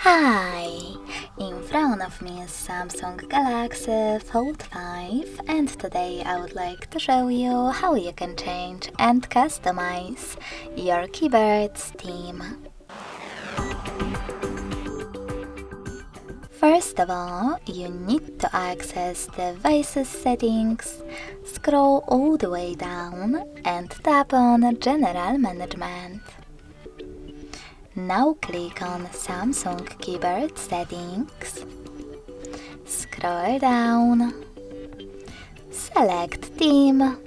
Hi! In front of me is Samsung Galaxy Fold5 and today I would like to show you how you can change and customize your keyboard's theme. First of all, you need to access Devices Settings, scroll all the way down and tap on General Management. Now click on Samsung Keyboard Settings, scroll down, select Theme,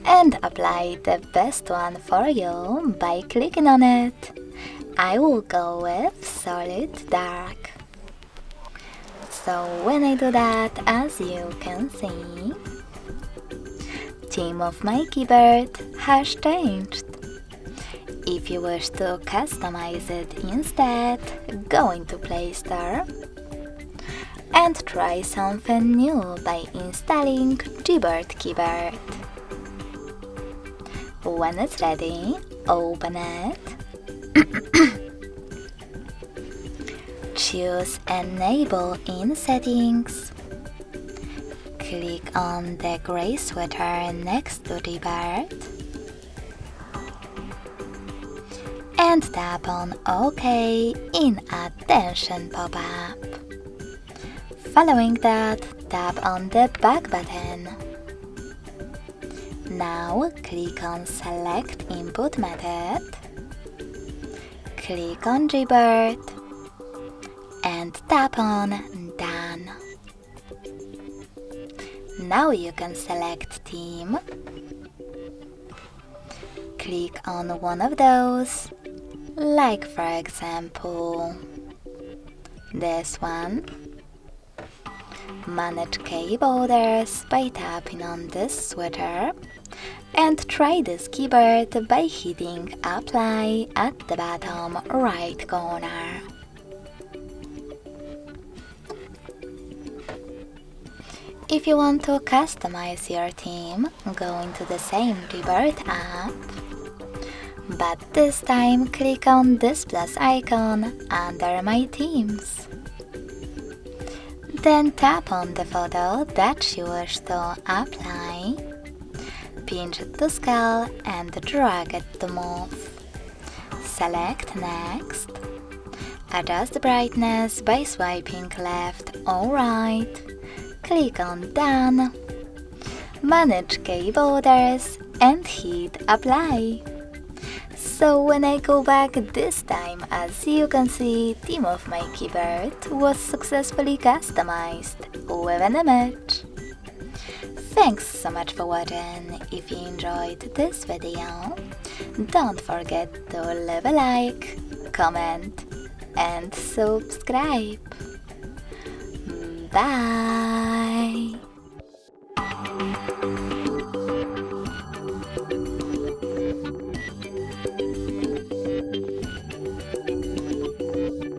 and apply the best one for you by clicking on it. I will go with Solid Dark. So when I do that, as you can see, theme of my keyboard has changed. If you wish to customize it instead, go into Play Store and try something new by installing Gboard Keyboard. When it's ready, open it, choose Enable in Settings, click on the gray sweater next to Gboard, and tap on OK in Attention pop-up. Following that, tap on the back button. Now click on Select Input Method, click on Gboard, and tap on Done. Now you can select Theme, click on one of those, like for example this one. Manage key borders by tapping on this sweater and try this keyboard by hitting Apply at the bottom right corner. If you want to customize your theme, go into the same Gboard app, but this time click on this plus icon under My Themes. Then tap on the photo that you wish to apply, pinch it to scale and drag it to move. Select Next, adjust the brightness by swiping left or right, click on Done, manage key borders and hit Apply. So when I go back this time, as you can see, theme of my keyboard was successfully customized with an image. Thanks so much for watching. If you enjoyed this video, don't forget to leave a like, comment and subscribe. Bye!